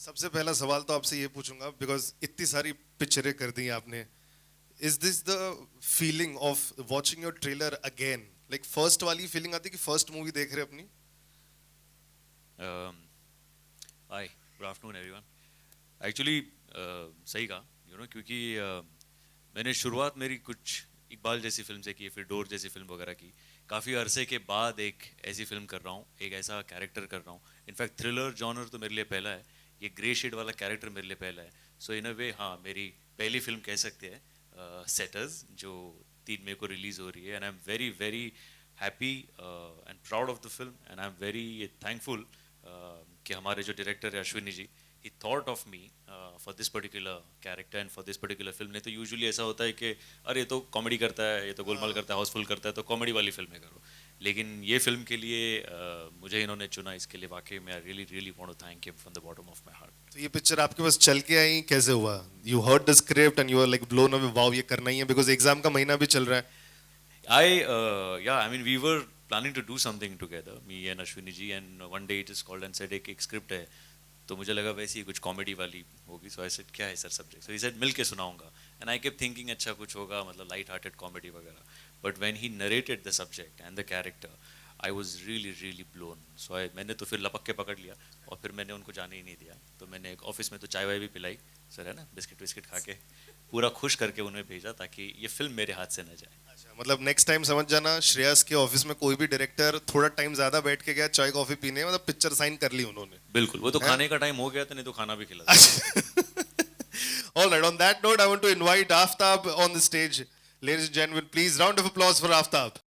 सबसे पहला सवाल तो आपसे ये पूछूंगा बिकॉज इतनी सारी पिक्चरें कर दी हैं आपने. Is this the feeling of watching your trailer again, like first वाली फीलिंग आती है कि फर्स्ट मूवी देख रहे हैं अपनी? हाय, गुड आफ्टरनून एवरीवन. एक्चुअली सही कहा, क्योंकि मैंने शुरुआत मेरी कुछ इकबाल जैसी फिल्म से की, फिर डोर जैसी फिल्म वगैरह की. काफ़ी अरसे के बाद एक ऐसी फिल्म कर रहा हूँ, एक ऐसा कैरेक्टर कर रहा हूँ. इनफैक्ट थ्रिलर जॉनर तो मेरे लिए पहला है, ये ग्रे शेड वाला कैरेक्टर मेरे लिए पहला है. सो इन अ वे हाँ, मेरी पहली फिल्म कह सकते हैं सेटर्स, जो 3 मई को रिलीज़ हो रही है. And I am very very happy and proud of the film, and I am very thankful कि हमारे जो डायरेक्टर है Ashwini ji, he thought of me for this particular character and for this particular film. नहीं तो usually ऐसा होता है कि अरे ये तो कॉमेडी करता है, ये तो गोलमाल करता है, हाउसफुल करता है, तो कॉमेडी वाली फिल्में करो. लेकिन ये फिल्म के लिए मुझे इन्होंने चुना, इसके लिए वाकई में I really really want to thank him from the bottom of my heart. तो ये पिक्चर आपके पास चल के आई, कैसे हुआ? You heard the script and you are like blown away, wow ये करना ही है, बिकॉज एग्जाम का महीना भी चल रहा है. I mean we were planning to do something together, me and Ashwini ji, and one day it is called and said एक स्क्रिप्ट है, तो मुझे लगा वैसे ही कुछ कॉमेडी वाली होगी. सो आई सेड क्या है sir subject? So he said मिल के सुनाऊंगा. एंड आई केप्ट थिंकिंग अच्छा कुछ होगा, मतलब लाइट हार्टेड कॉमेडी वगैरह. But when he narrated the subject and the character, I was really really blown. So मैंने तो फिर लपक के पकड़ लिया, और फिर मैंने उनको जाने ही नहीं दिया. तो मैंने एक ऑफिस में तो चाय वाय भी पिलाई, सर है ना, बिस्किट विस्किट खा के पूरा खुश करके उन्हें भेजा, ताकि ये फिल्म मेरे हाथ से न जाए. मतलब नेक्स्ट टाइम समझ जाना, श्रेयस के ऑफिस में कोई भी डायरेक्टर थोड़ा टाइम ज्यादा बैठ के गया चाय कॉफी पीने, मतलब पिक्चर साइन कर ली उन्होंने. बिल्कुल, वो तो खाने का टाइम हो गया था, नहीं तो खाना भी खिला था. All right, on that note, I want to invite Aftab on the stage. Ladies and gentlemen, please round of applause for Aftab.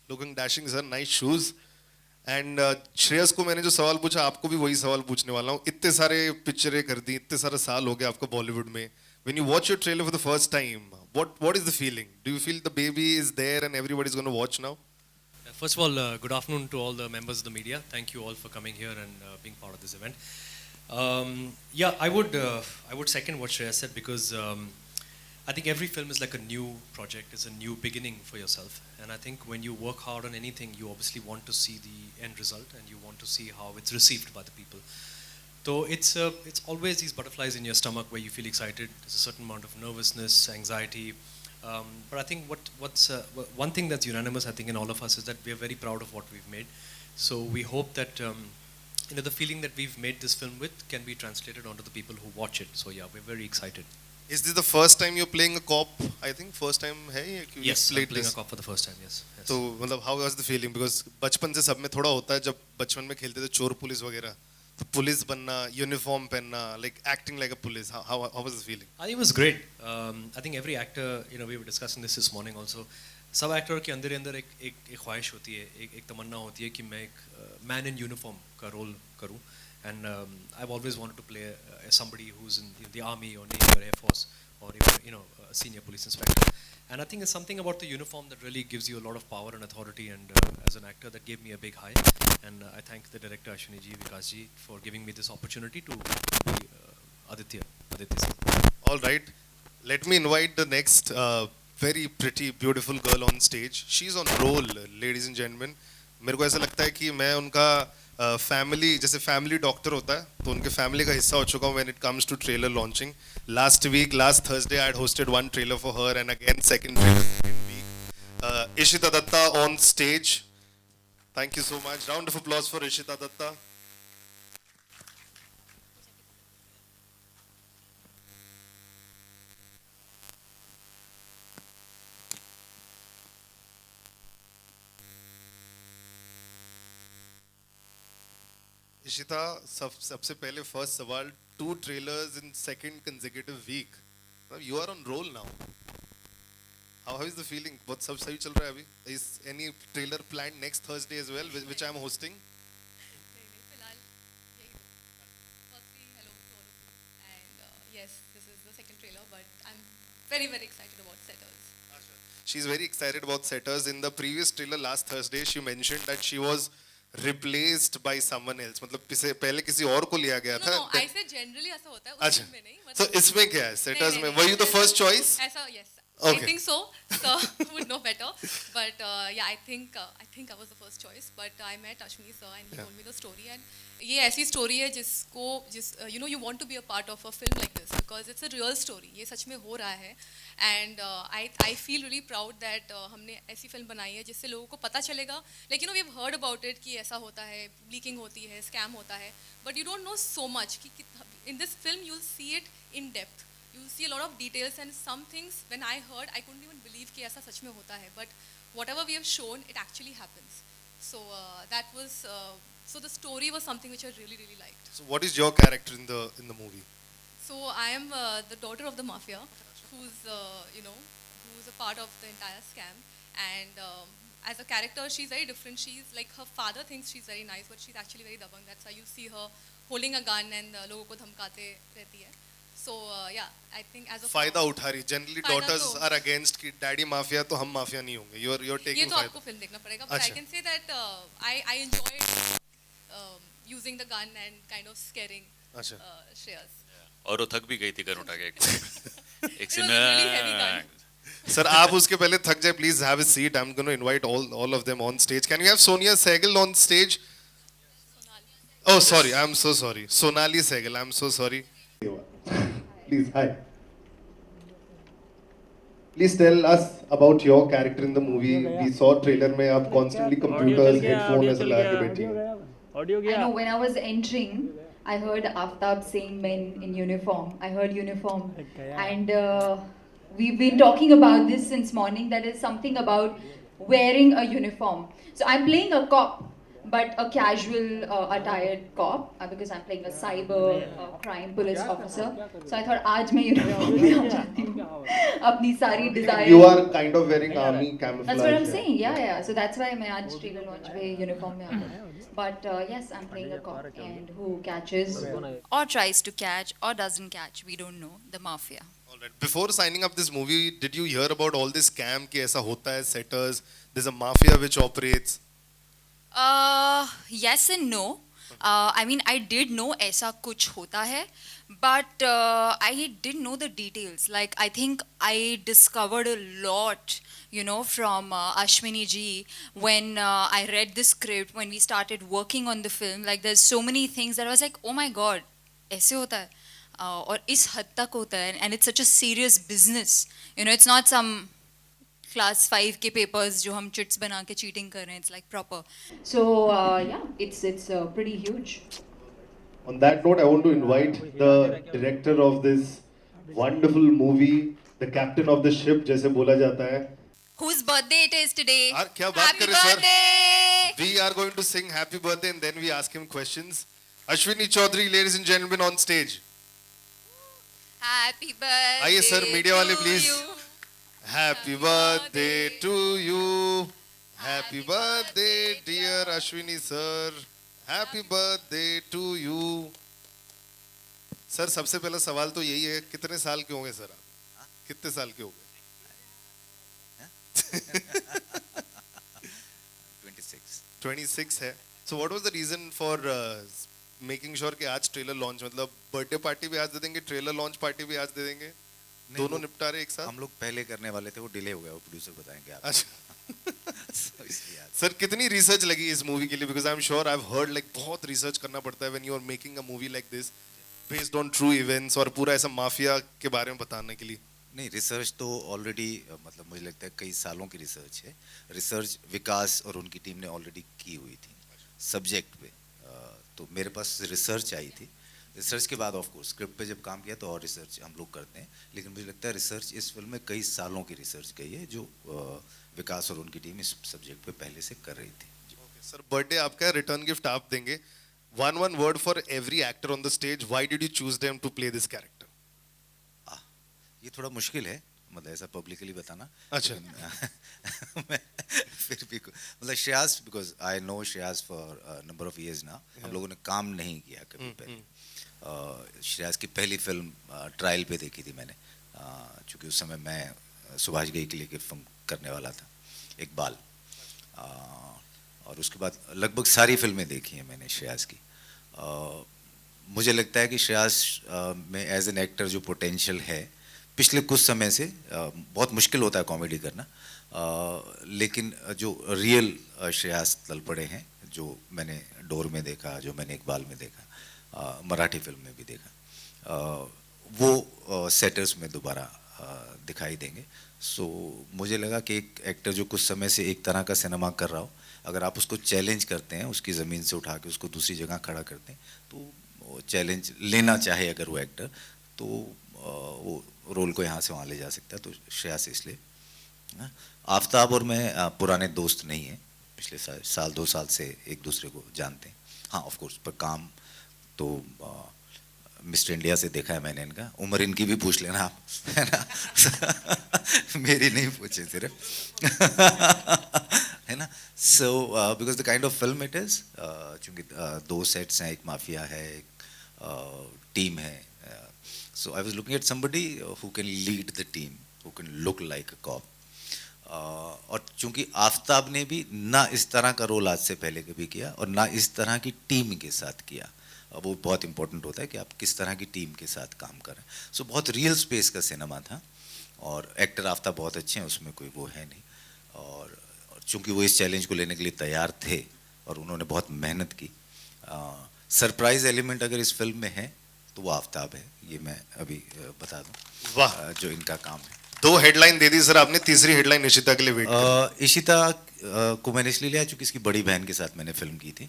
Looking dashing, sir. Nice shoes. And Shreyas को मैंने जो सवाल पूछा, आपको भी वही सवाल पूछने वाला हूँ. इतने सारे पिक्चरें कर दी, इतने सारे साल हो गए आपको बॉलीवुड में. When you watch your trailer for the first time, what is the feeling? Do you feel the baby is there and everybody is gonna watch now? First of all, good afternoon to all the members of the media. Thank you all for coming here and being part of this event. Yeah, I would second what Shreya said, because I think every film is like a new project, it's a new beginning for yourself. And I think when you work hard on anything, you obviously want to see the end result, and you want to see how it's received by the people. So it's always these butterflies in your stomach where you feel excited. There's a certain amount of nervousness, anxiety. But I think what's one thing that's unanimous, I think, in all of us, is that we are very proud of what we've made. So we hope that the feeling that we've made this film with can be translated onto the people who watch it. So yeah, we're very excited. Is this the first time you're playing a cop? I think first time है ये कि Yes, I'm played playing this? a cop for the first time. Yes. तो मतलब how was the feeling? Because बचपन से सब में थोड़ा होता है, जब बचपन में खेलते थे चोर पुलिस वगैरह, तो पुलिस बनना, यूनिफॉर्म पहनना, like acting like a police. How was the feeling? I think it was great. I think every actor, we were discussing this morning also. सब एक्टर के अंदर ही अंदर एक ख्वाहिश होती है, एक तमन्ना होती है कि मैं एक मैन इन यूनिफॉर्म का रोल करूं. And I've always wanted to play somebody who's in the army or Navy or Air Force, or even a senior police inspector. And I think it's something about the uniform that really gives you a lot of power and authority. And as an actor, that gave me a big high. And I thank the director Ashwini ji, Vikas ji, for giving me this opportunity to be Aditya sir. All right, let me invite the next very pretty, beautiful girl on stage. She's on roll, ladies and gentlemen. मेरे को ऐसा लगता है कि मैं उनका family, जैसे family doctor होता है, तो उनके फैमिली का हिस्सा हो चुका हूँ when it comes to trailer launching. Last Thursday I had hosted one trailer for her, and again second trailer week. Ishita Datta on stage. Thank you so much. Round of applause for Ishita Datta. Ishita, सबसे पहले first सवाल, 2 trailers in second consecutive week. You are on roll now. How is the feeling? बहुत सब सही चल रहा है अभी? Is any trailer planned next Thursday as well, which I am hosting? नहीं नहीं फिलहाल यही firstly hello to all of you and yes this is the second trailer but I'm very very excited about Setters. She's very excited about Setters. In the previous trailer last Thursday, she mentioned that she was replaced by someone else. मतलब पहले किसी और को लिया गया No था. no I said generally ऐसा होता है उस अच्छा. film में नहीं So मतलब इसमें क्या है? नहीं, Setters नहीं, में नहीं, were you the ऐसा- first choice? ऐसा yes Okay. I think so so would know better but yeah I think I was the first choice but I met Ashwini sir and he told me the story and ये ऐसी story है जिसको you know you want to be a part of a film like this because it's a real story ये सच में हो रहा है and I feel really proud that हमने ऐसी film बनाई है जिससे लोगों को पता चलेगा like you know we've heard about it कि ऐसा होता है leaking होती है scam होता है but you don't know so much कि in this film you'll see it in depth you see a lot of details and some things when I heard I couldn't even believe कि ऐसा सच में होता है but whatever we have shown it actually happens so that was so the story was something which I really really liked So what is your character in the movie? so I am the daughter of the mafia who's you know who's a part of the entire scam and as a character she's very different she's like her father thinks she's very nice but she's actually very dabang that's why you see her holding a gun and लोगों को धमकाते रहती है so yeah I think as a फायदा उठा रही. Generally फायदा daughters तो- are against कि डैडी माफिया तो हम माफिया नहीं होंगे. You're ये taking तो फायदा. आपको फिल्म देखना पड़ेगा but I अच्छा. can say that I enjoyed using the gun and kind of scaring अच्छा. Shreyas. और वो थक भी गई थी गन उठा के एक It was a really heavy gun. Sir, आप उसके पहले थक जाए. Please have a seat. I'm going to invite all of them on stage. Can you have Sonia Sehgal on stage? Oh, sorry. I'm so sorry. Sonali Sehgal. I'm so sorry. Please, hi. Please tell us about your character in the movie. We saw trailer में आप constantly computers, headphone ऐसे लगा के बैठी हैं. Audio I गया know when I was entering, I heard Aftab saying men in uniform. I heard uniform. And we've been talking about this since morning. That is something about wearing a uniform. So I'm playing a cop, but a casual attired cop because I'm playing a cyber crime police officer. So I thought आज मैं uniform में आ जाती हूँ. अपनी सारी desire. You are kind of wearing army camouflage. That's what I'm yeah. saying. Yeah. So that's why मैं आज trailer launch में uniform में आ गई. But yes, I'm playing a cop and who catches or tries to catch or doesn't catch, we don't know, the mafia. All right. Before signing up this movie, did you hear about all this scam कि ऐसा होता है Setters? There's a mafia which operates. Yes and no. I mean, I did know ऐसा कुछ होता है, but I didn't know the details. Like, I think I discovered a lot, you know, from Ashwini ji when I read the script, when we started working on the film. Like, there's so many things that I was like, oh my God, ऐसे होता है. और इस हद तक होता है, and it's such a serious business. You know, it's not some class 5 के papers जो हम chits बना के cheating कर रहे हैं. It's like proper. So yeah, it's pretty huge. On that note, I want to invite the director of this wonderful movie, the captain of the ship, जैसे बोला जाता है. Whose birthday it is today? यार क्या बात Happy कर रहे sir? birthday! We are going to sing happy birthday and then we ask him questions. Ashwini Chaudhary, ladies and gentlemen, on stage. Happy birthday आइए सर, मीडिया वाले to please. you. Happy birthday to you. Happy birthday, dear Ashwini sir. Happy birthday to you. Sir सबसे पहला सवाल तो यही है, कितने साल के होंगे सर आप? कितने साल के होंगे? 26 26 है. So what was the reason for making sure कि आज ट्रेलर लॉन्च, मतलब बर्थडे पार्टी भी आज दे देंगे, ट्रेलर लॉन्च पार्टी भी आज दे देंगे, दोनों निपटा रहे एक साथ? हम लोग पहले करने वाले थे, वो डिले हो गया, वो प्रोड्यूसर बताएंगे आपको. अच्छा. So, इसलिए आज. सर कितनी रिसर्च लगी इस मूवी के लिए? Because I am sure I have heard like बहुत रिसर्च करना पड़ता है when you are making a movie like this based on true events और पूरा ऐसा माफिया के बारे में बताने के लिए. नहीं, रिसर्च तो ऑलरेडी मतलब मुझे लगता है कई सालों की रिसर्च है. रिसर्च विकास और उनकी टीम ने ऑलरेडी की हुई थी सब्जेक्ट पे. तो मेरे पास रिसर्च आई थी. रिसर्च के बाद ऑफ कोर्स स्क्रिप्ट पे जब काम किया तो और रिसर्च हम लोग करते हैं, लेकिन मुझे लगता है रिसर्च इस फिल्म में कई सालों की रिसर्च गई है जो विकास और उनकी टीम इस सब्जेक्ट पे पहले से कर रही थी. सर बर्थडे आपका, रिटर्न गिफ्ट आप देंगे. One word for every actor on the stage. Why did you choose them to play this character? ये थोड़ा मुश्किल है मतलब ऐसा पब्लिकली बताना। अच्छा। लेकिन मैं फिर भी मतलब Shreyas, because I know Shreyas for number of years ना, हम लोगों ने काम नहीं किया कभी पहले। श्रेयास की पहली फिल्म ट्रायल पे देखी थी मैंने, चूँकि उस समय मैं सुभाष घई के लिए फिल्म करने वाला था, इकबाल। और उसके बाद लगभग सारी फिल्में देखी हैं मैंने श्रेयास की। मुझे लगता है कि श्रेयास में एज एन एक्टर जो पोटेंशियल है, पिछले कुछ समय से बहुत मुश्किल होता है कॉमेडी करना, लेकिन जो रियल श्रेयास तल पड़े हैं, जो मैंने डोर में देखा, जो मैंने इकबाल में देखा, मराठी फिल्म में भी देखा, वो सेटर्स में दोबारा दिखाई देंगे। सो मुझे लगा कि एक एक्टर जो कुछ समय से एक तरह का सिनेमा कर रहा हो, अगर आप उसको चैलेंज करते हैं, उसकी ज़मीन से उठा के उसको दूसरी जगह खड़ा करते हैं, तो चैलेंज लेना चाहे अगर वो एक्टर, तो वो रोल को यहाँ से वहाँ ले जा सकता है। तो श्रेयास इसलिए। आफ्ताब और मैं पुराने दोस्त नहीं हैं, पिछले साल 2 साल से एक दूसरे को जानते हैं। हाँ ऑफ कोर्स, पर काम तो मिस्टर इंडिया से देखा है मैंने इनका। उम्र इनकी भी पूछ लेना आप, है ना। मेरी नहीं पूछे सिर्फ। है ना। So because the kind of film it is, चूँकि 2 सेट्स हैं, एक माफिया है, एक टीम है। So I was looking at somebody who can lead the team, who can look like a cop. और चूँकि आफ्ताब ने भी ना इस तरह का रोल आज से पहले कभी किया और ना इस तरह की टीम के साथ किया। वो बहुत इंपॉर्टेंट होता है कि आप किस तरह की टीम के साथ काम करें। सो बहुत रियल स्पेस का सिनेमा था, और एक्टर आफ्ताब बहुत अच्छे हैं, उसमें कोई वो है नहीं। और चूँकि वो इस चैलेंज को लेने के लिए तैयार थे और उन्होंने बहुत मेहनत की। सरप्राइज एलिमेंट अगर इस फिल्म में है तो वो आफ्ताब है, ये मैं अभी बता दूं। वाह, जो इनका काम है। 2 हेडलाइन दे दी सर आपने, तीसरी हेडलाइन इशिता के लिए वेट कर। इशिता को मैंने इसलिए लिया चूँकि इसकी बड़ी बहन के साथ मैंने फिल्म की थी,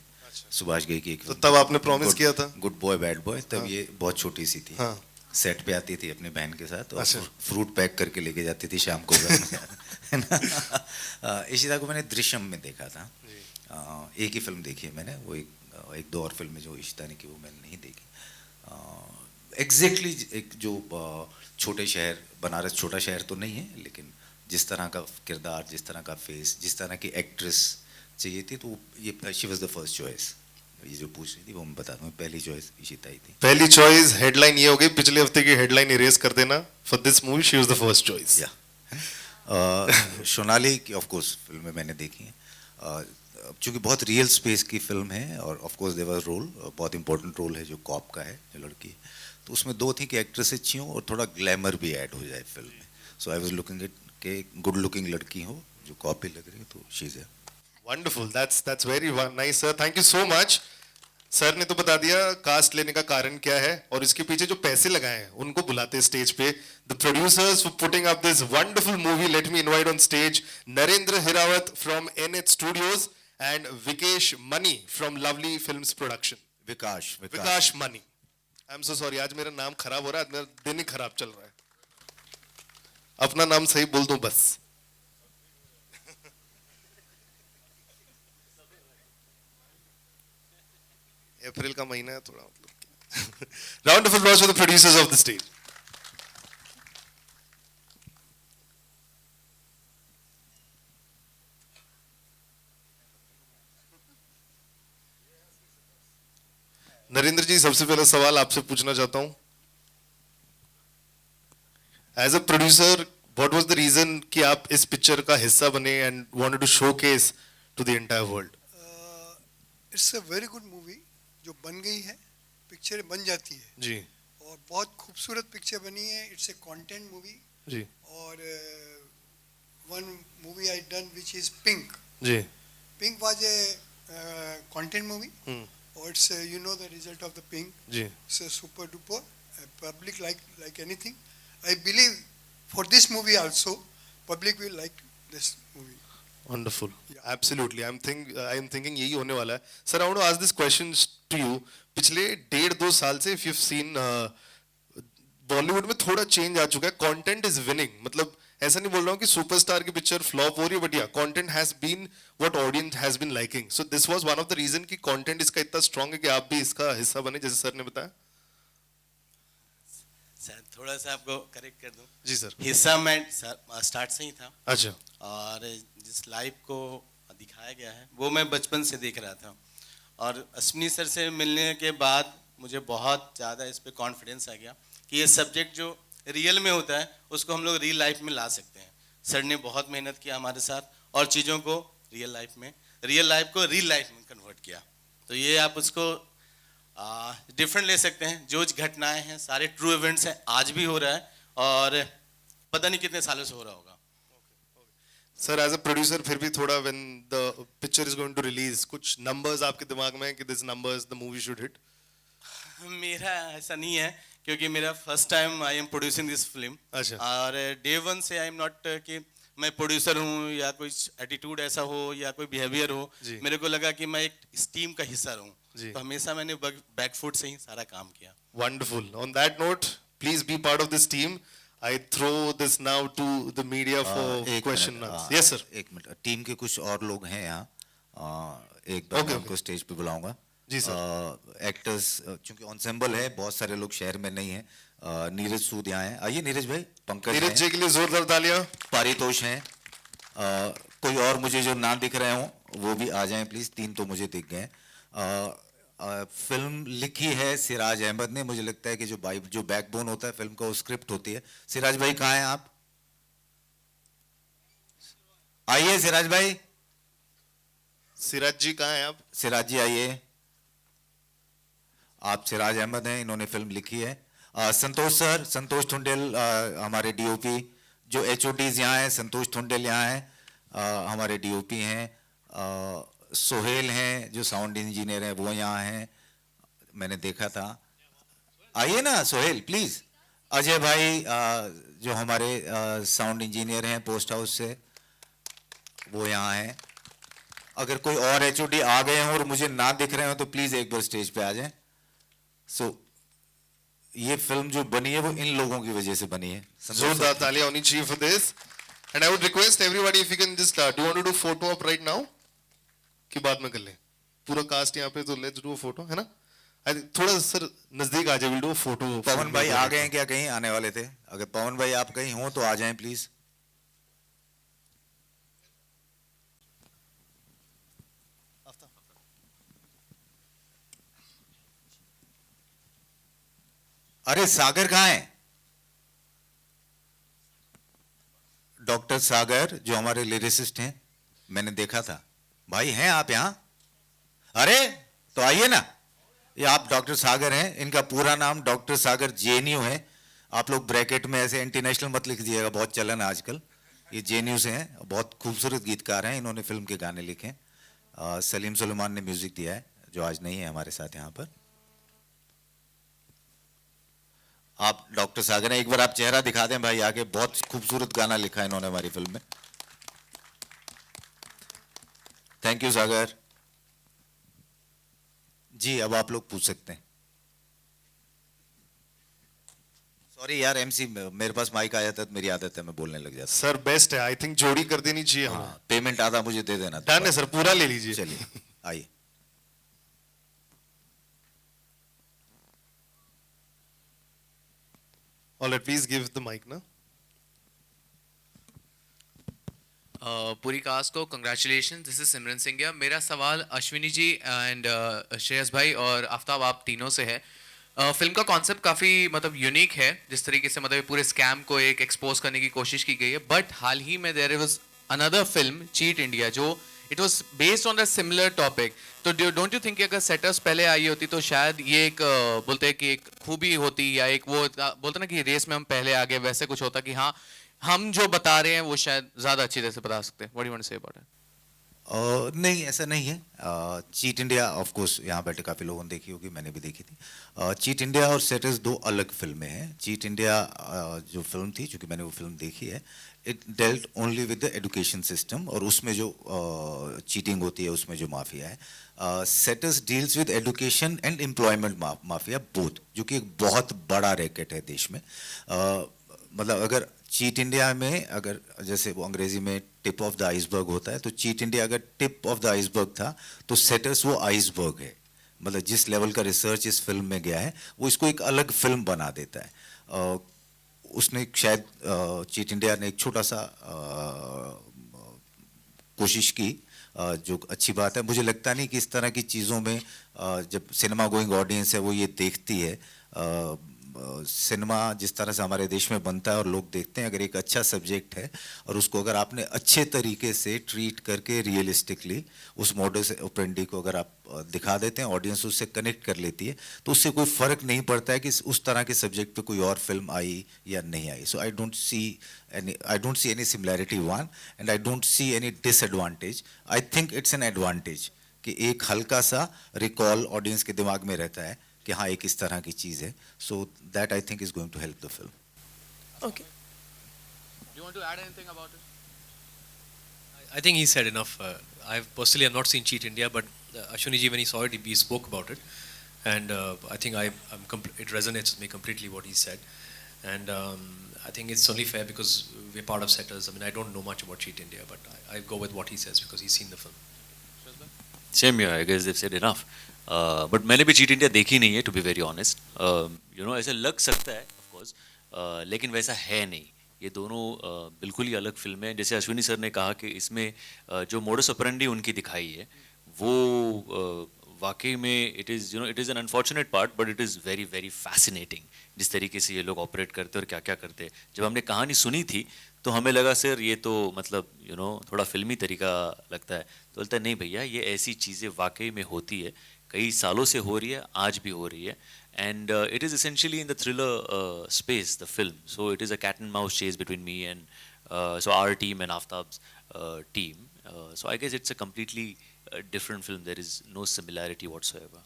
सुभाष घई की एक तो तब आपने प्रॉमिस किया था गुड बॉय बैड बॉय, तब हाँ। ये बहुत छोटी सी थी। हाँ। सेट पे आती थी अपने बहन के साथ और अच्छा। फ्रूट पैक करके लेके जाती थी शाम को घर में। है ना। इशिता को मैंने दृश्यम में देखा था। एक ही फिल्म देखी है मैंने, वो एक 2 और फिल्में जो इशिता ने की वो मैंने नहीं देखी। एग्जैक्टली एक जो छोटे शहर, बनारस छोटा शहर तो नहीं है, लेकिन जिस तरह का किरदार, जिस तरह का फेस, जिस तरह की एक्ट्रेस चाहिए थी, तो ये she was the first choice. ये जो पूछ रही थी वो मैं बता दूं, पहली चॉइस इशिता ही थी। पहली चॉइस हेडलाइन ये हो गई, पिछले हफ्ते की हेडलाइन इरेज कर देना। For this movie she was the first choice. या सोनाली की ऑफ कोर्स फिल्में मैंने देखी हैं, चूँकि बहुत रियल स्पेस की फिल्म है, और of course there was role, बहुत इंपॉर्टेंट रोल है जो कॉप का है, जो लड़की, तो उसमें 2 थी कि एक्ट्रेस अच्छी हो और थोड़ा ग्लैमर भी ऐड हो जाए फिल्म में। सो आई वाज लुकिंग एट के गुड लुकिंग लड़की हो जो कॉप भी लग रही है, तो she is wonderful, that's very nice sir, thank you so much. Sir ने तो बता दिया कास्ट लेने का कारण क्या है, और इसके पीछे जो पैसे लगाए हैं उनको बुलाते हैं स्टेज पे। The producers for putting up this wonderful movie, let me invite on stage Narendra Hirawat from NH studios and Vikesh Mani from Lovely Films production. Vikas Mani, I am so sorry, आज मेरा नाम खराब हो रहा है, आज मेरा दिन ही खराब चल रहा है। अपना नाम सही बोल दूं बस। अप्रैल का महीना है थोड़ा, मतलब round of applause for the producers of the stage. Narendra ji, सबसे पहला सवाल आपसे पूछना चाहता हूं, as a producer what was the reason कि आप इस पिक्चर का हिस्सा बने and wanted to showcase to the entire world? It's a very good movie जो बन गई है, पिक्चर बन जाती है जी और बहुत खूबसूरत पिक्चर बनी है। इट्स ए कंटेंट मूवी जी और one movie I done which is Pink. जी Pink was a content movie और it's you know the result of the Pink, जी इट्स a super duper public like anything. I believe for this movie also public will like this movie. Wonderful. Absolutely. I'm thinking यही होने वाला है. Sir, I want to ask this question to you. पिछले 1.5-2 साल से if you've seen Bollywood में थोड़ा change आ चुका है. Content is winning. मतलब ऐसा नहीं बोल रहा हूँ कि सुपरस्टार की पिक्चर फ्लॉप हो रही है, बट या content has been what audience has been liking. So this was one of the reason कि कंटेंट इसका इतना स्ट्रांग है कि आप भी इसका हिस्सा बने, जैसे सर ने बताया. सर थोड़ा सा आपको करेक्ट कर दूं, जी सर। हिस्सा मैं स्टार्ट से ही था, अच्छा। और जिस लाइफ को दिखाया गया है वो मैं बचपन से देख रहा था, और अश्विनी सर से मिलने के बाद मुझे बहुत ज़्यादा इस पे कॉन्फिडेंस आ गया कि ये सब्जेक्ट जो रियल में होता है उसको हम लोग रियल लाइफ में ला सकते हैं। सर ने बहुत मेहनत किया हमारे साथ और चीज़ों को रियल लाइफ को रियल लाइफ में कन्वर्ट किया। तो ये आप उसको डिफरेंट ले सकते हैं। जो घटनाएं हैं सारे ट्रू इवेंट्स हैं, आज भी हो रहा है और पता नहीं कितने सालों से हो रहा होगा। सर एज अ प्रोड्यूसर फिर भी थोड़ा when the picture is going to release, कुछ नंबर्स आपके दिमाग में है कि this numbers the movie should hit? मेरा ऐसा नहीं है क्योंकि मेरा first time I am producing this film. अच्छा। और डे वन से आई एम नॉट कि मैं प्रोड्यूसर हूँ या कुछ एटीट्यूड ऐसा हो या कोई बिहेवियर हो, मेरे को लगा कि मैं एक इस टीम का हिस्सा रहूँ, तो हमेशा मैंने बैकफुट से ही सारा काम किया। Wonderful. On that note please be part of this team. I throw this now to the media for question answers. Yes sir. एक मिनट, टीम के कुछ और लोग हैं यहाँ, एक बार मैं उनको स्टेज पे बुलाऊंगा। जी सर। एक्टर्स चूंकि ऑन्सेम्बल है, बहुत सारे लोग शहर में नहीं हैं। नीरज सूद यहाँ हैं, आइए नीरज भाई। पंकज नीरज जी के लिए जोरदार तालियां। पारितोष हैं, कोई और मुझे जो ना दिख रहे हो वो भी आ जाएं प्लीज। 3 तो मुझे दिख गए। फिल्म लिखी है सिराज अहमद ने। मुझे लगता है कि जो बैकबोन होता है फिल्म का वो स्क्रिप्ट होती है। सिराज भाई कहाँ हैं आप? आइए सिराज भाई। सिराज जी कहाँ हैं आप? सिराज जी आइए। आप सिराज अहमद हैं, इन्होंने फिल्म लिखी है। संतोष सर, संतोष ठुंडेल हमारे डीओपी। जो एचओडीज यहाँ हैं, संतोष ठुंडेल यहाँ हैं, हमारे डीओपी हैं। सोहेल हैं जो साउंड इंजीनियर हैं, वो यहाँ हैं, मैंने देखा था। आइए ना सोहेल प्लीज। अजय भाई जो हमारे साउंड इंजीनियर हैं पोस्ट हाउस से, वो यहाँ हैं। अगर कोई और एचओडी आ गए हों और मुझे ना दिख रहे हो तो प्लीज एक बार स्टेज पे आ जाएं। ये फिल्म जो बनी है वो इन लोगों की वजह से बनी है। जोरदार तालियां होनी चाहिए for this. And I would request everybody if you can just do you want to do photo up right now? कि बाद में कर लें पूरा कास्ट यहाँ पे, तो लेट्स डू फोटो, है ना? थोड़ा सर नजदीक आ जाए, विल डू फोटो। पवन भाई आ गए हैं क्या? कहीं आने वाले थे? अगर पवन भाई आप कहीं हो तो आ जाएं प्लीज। अरे सागर कहाँ है? डॉक्टर सागर जो हमारे लिरिसिस्ट हैं, मैंने देखा था। भाई हैं आप यहाँ? अरे तो आइए ना। ये आप डॉक्टर सागर हैं, इनका पूरा नाम डॉक्टर सागर जेएनयू है। आप लोग ब्रैकेट में ऐसे इंटरनेशनल मत लिख दीजिएगा, बहुत चलन है आजकल। ये जेएनयू से हैं, बहुत खूबसूरत गीतकार हैं, इन्होंने फिल्म के गाने लिखे। सलीम सुलेमान ने म्यूजिक दिया है, जो आज नहीं है हमारे साथ यहाँ पर। आप डॉक्टर सागर हैं, एक बार आप चेहरा दिखा दें भाई आगे। बहुत खूबसूरत गाना लिखा है इन्होंने हमारी फिल्म में। थैंक यू सागर जी। अब आप लोग पूछ सकते हैं। सॉरी यार एमसी, मेरे पास माइक आ जाता है तो मेरी आदत है, मैं बोलने लग जाता। सर बेस्ट है, आई थिंक जोड़ी कर देनी चाहिए हमें। पेमेंट आधा मुझे दे देना। डन है सर, पूरा ले लीजिए। चलिए आइए। All right, please give the mic ना। पूरी कास्ट को कंग्रेचुलेशन। दिस इज सिमरन सिंघिया। मेरा सवाल अश्विनी जी एंड श्रेयस भाई और आफ्ताब आप तीनों से है। फिल्म का कॉन्सेप्ट काफ़ी मतलब यूनिक है, जिस तरीके से मतलब पूरे स्कैम को एक एक्सपोज करने की कोशिश की गई है। बट हाल ही में there was another film Cheat India, जो it was based on a similar topic. तो डोंट यू थिंक कि अगर सेटर्स पहले आई होती तो शायद ये एक बोलते हैं कि एक खूबी होती, या एक वो बोलते ना कि रेस में हम पहले आगे, वैसे कुछ होता कि हाँ हम जो बता रहे हैं वो शायद ज़्यादा अच्छी तरह से बता सकते हैं। What do you want to say about it? नहीं ऐसा नहीं है। चीट इंडिया ऑफ कोर्स यहाँ बैठे काफ़ी लोगों ने देखी होगी, मैंने भी देखी थी। चीट इंडिया और सेटर्स 2 अलग फिल्में हैं। चीट इंडिया जो फिल्म थी, चूँकि मैंने वो फिल्म देखी है, it dealt only with the education system, और उसमें जो चीटिंग होती है उसमें जो माफिया है। Setters deals with education and employment mafia both, जो कि एक बहुत बड़ा रैकेट है देश में। मतलब अगर चीट इंडिया में, अगर जैसे वो अंग्रेजी में टिप ऑफ द आइसबर्ग होता है, तो चीट इंडिया अगर टिप ऑफ द आइसबर्ग था तो सेटर्स वो आइसबर्ग है। मतलब जिस लेवल का रिसर्च इस फिल्म में गया है वो इसको एक अलग फिल्म बना देता है। उसने शायद चीट इंडिया ने एक छोटा सा कोशिश की, जो अच्छी बात है। मुझे लगता नहीं कि इस तरह की चीज़ों में जब सिनेमा गोइंग ऑडियंस है वो ये देखती है। सिनेमा जिस तरह से हमारे देश में बनता है और लोग देखते हैं, अगर एक अच्छा सब्जेक्ट है और उसको अगर आपने अच्छे तरीके से ट्रीट करके रियलिस्टिकली उस मॉडस ऑपरेंडी को अगर आप दिखा देते हैं, ऑडियंस उससे कनेक्ट कर लेती है, तो उससे कोई फ़र्क नहीं पड़ता है कि उस तरह के सब्जेक्ट पे कोई और फिल्म आई या नहीं आई। So I don't see any similarity one, and I don't see any disadvantage. I think it's an advantage कि एक हल्का सा रिकॉल ऑडियंस के दिमाग में रहता है कि हाँ एक इस तरह की चीज़ है। So that I think is going to help the film. Okay. Do you want to add anything about it? I think he said enough. I personally have not seen Cheat India, but Ashwini ji, when he saw it, he spoke about it, and I think it resonates with me completely what he said, and I think it's only fair because we're part of Setters. I mean, I don't know much about Cheat India, but I go with what he says because he's seen the film. Same here, I guess they've said enough. But मैंने भी cheat India देखी नहीं है, to be very honest. ऐसे लग सकता है of course, लेकिन वैसा है नहीं। ये दोनों बिल्कुल ही अलग फिल्में हैं। जैसे अश्विनी सर ने कहा कि इसमें जो मोडस ऑपरेंडी उनकी दिखाई है वो वाकई में it is an unfortunate part, but it is very very fascinating जिस तरीके से ये लोग ऑपरेट करते हैं और क्या क्या करते हैं। जब हमने कहानी सुनी थी तो हमें लगा सर ये तो मतलब थोड़ा फिल्मी तरीका लगता है, तो बोलता है नहीं भैया, ये ऐसी चीज़ें वाकई में होती है, कई सालों से हो रही है, आज भी हो रही है, and it is essentially in the thriller space, the film. So it is a cat and mouse chase between me and so our team and Aftab's team. So I guess it's a completely different film. There is no similarity whatsoever.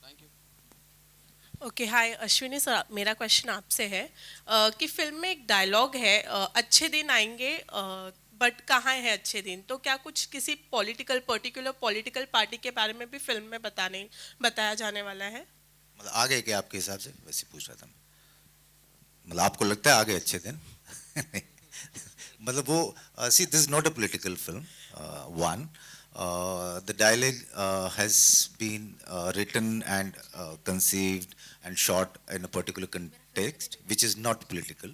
Thank you. Okay hi Ashwini sir, मेरा question आपसे है कि film में एक dialogue है अच्छे दिन आएंगे बट कहाँ है अच्छे दिन, तो क्या कुछ किसी पर्टिकुलर पॉलिटिकल पार्टी के बारे में भी फिल्म में बताया जाने वाला है? मतलब आ गए क्या आपके हिसाब से? वैसे पूछ रहा था मैं, मतलब आपको लगता है आ गए अच्छे दिन? मतलब वो see this is not a political film. One, the dialogue has been written and conceived and shot in a particular context which is not political.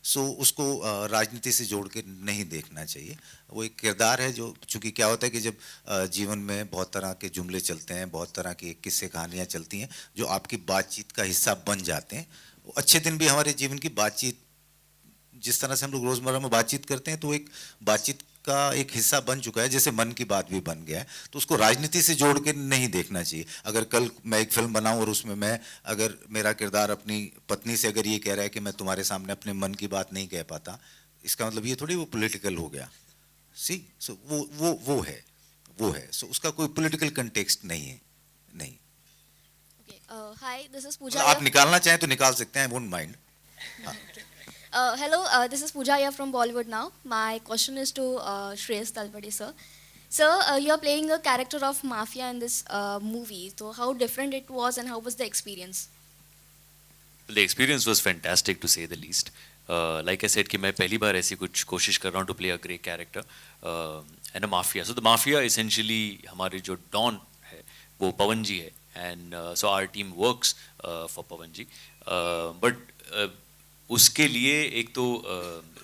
So उसको राजनीति से जोड़ के नहीं देखना चाहिए। वो एक किरदार है जो, चूँकि क्या होता है कि जब जीवन में बहुत तरह के जुमले चलते हैं, बहुत तरह की किस्से कहानियाँ चलती हैं जो आपकी बातचीत का हिस्सा बन जाते हैं। वो अच्छे दिन भी हमारे जीवन की बातचीत, जिस तरह से हम लोग रोज़मर्रा में बातचीत करते हैं, तो एक बातचीत का एक हिस्सा बन चुका है, जैसे मन की बात भी बन गया है। तो उसको राजनीति से जोड़ के नहीं देखना चाहिए। अगर कल मैं एक फिल्म बनाऊं और उसमें अगर मेरा किरदार अपनी पत्नी से अगर ये कह रहा है कि मैं तुम्हारे सामने अपने मन की बात नहीं कह पाता, इसका मतलब ये थोड़ी वो पॉलिटिकल हो गया। सो वो है। सो उसका कोई पॉलिटिकल कंटेक्स्ट नहीं है। नहीं। हाय, दिस इज पूजा। आप निकालना चाहें तो निकाल सकते हैं, I won't mind. Hello, this is Pooja here from Bollywood now. My question is to Shreyas Talpade sir. Sir, you are playing a character of mafia in this movie. So how different it was and how was the experience? The experience was fantastic to say the least. Like I said कि मैं पहली बार ऐसी कुछ कोशिश कर रहा हूँ to play a great character and a mafia. So the mafia essentially हमारे जो डॉन है वो पवन जी है, and so our team works for Pawan ji. But उसके लिए एक तो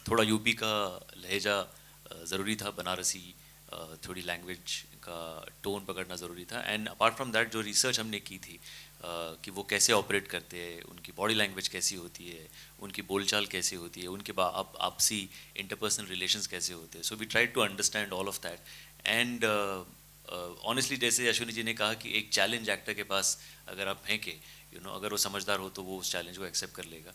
थोड़ा यूपी का लहजा ज़रूरी था, बनारसी थोड़ी लैंग्वेज का टोन पकड़ना ज़रूरी था, एंड अपार्ट फ्रॉम दैट जो रिसर्च हमने की थी कि वो कैसे ऑपरेट करते हैं, उनकी बॉडी लैंग्वेज कैसी होती है, उनकी बोलचाल कैसी होती है, उनके आपसी इंटरपर्सनल रिलेशंस कैसे होते हैं। So we try to understand all of that, and honestly जैसे अश्विनी जी ने कहा कि एक चैलेंज एक्टर के पास अगर आप फेंके, अगर वो समझदार हो तो वो उस चैलेंज को एक्सेप्ट कर लेगा।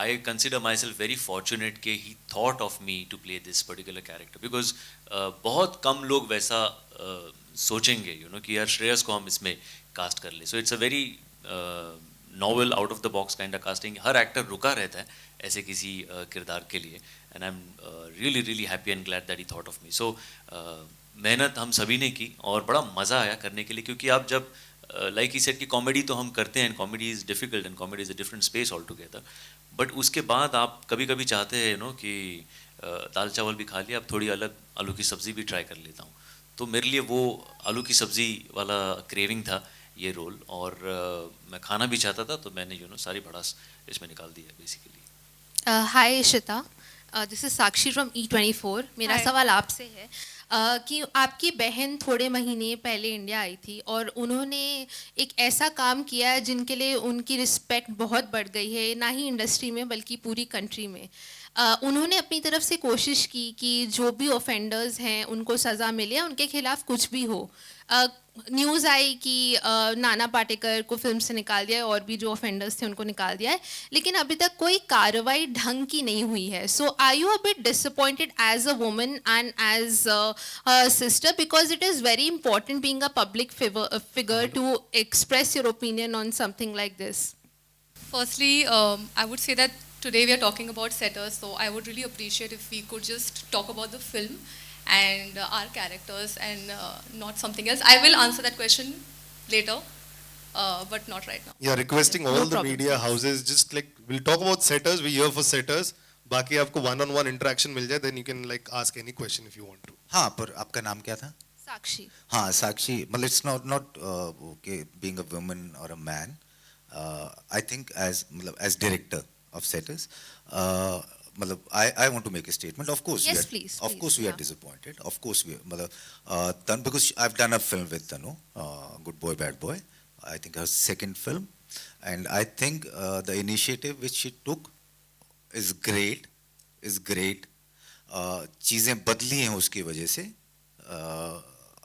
I consider myself very fortunate कि he thought of me to play this particular character because बहुत कम लोग वैसा सोचेंगे कि यार श्रेयस को हम इसमें कास्ट कर ले। So it's a very novel out of the box kind of casting. हर एक्टर रुका रहता है ऐसे किसी किरदार के लिए, and I am really really happy and glad that he thought of me. So मेहनत हम सभी ने की और बड़ा मज़ा आया करने के लिए, क्योंकि आप जब लाइक ही सेड कि कॉमेडी तो हम करते हैं, comedy is difficult and comedy is a different space all together, but उसके बाद आप कभी कभी चाहते हैं कि दाल चावल भी खा लिया, अब थोड़ी अलग आलू की सब्ज़ी भी ट्राई कर लेता हूँ। तो मेरे लिए वो आलू की सब्ज़ी वाला क्रेविंग था, ये रोल, और मैं खाना भी चाहता था, तो मैंने सारी भड़ास इसमें निकाल दी है basically. Hi Ishita, this is Sakshi from E24। मेरा Hi. सवाल आपसे है कि आपकी बहन थोड़े महीने पहले इंडिया आई थी और उन्होंने एक ऐसा काम किया है जिनके लिए उनकी रिस्पेक्ट बहुत बढ़ गई है, ना ही इंडस्ट्री में बल्कि पूरी कंट्री में। उन्होंने अपनी तरफ से कोशिश की कि जो भी ऑफेंडर्स हैं उनको सज़ा मिले, उनके खिलाफ कुछ भी हो। न्यूज़ आई कि नाना पाटेकर को फिल्म से निकाल दिया है और भी जो ऑफेंडर्स थे उनको निकाल दिया है, लेकिन अभी तक कोई कार्रवाई ढंग की नहीं हुई है। So are you a bit disappointed as a woman and as a sister, because it is very important being a public figure to express your opinion on something like this? Firstly, I would say that today we are talking about setters, so I would really appreciate if we could just talk about the film and our characters and not something else. I will answer that question later, but not right now. Yeah, requesting all the media houses, just like we'll talk about setters, we're here for setters. बाकी आपको one-on-one interaction मिल जाए, then you can like ask any question if you want to. हाँ, पर आपका नाम क्या था? साक्षी. हाँ, साक्षी, मतलब it's not okay being a woman or a man. I think as director of setters, मतलब I want to make a statement. Of course, yes, please. Of course, we are disappointed. Of course, we मतलब because I've done a film with Tanu, Good Boy Bad Boy. I think her second film, and I think the initiative which she took is great. चीज़ें बदली हैं उसकी वजह से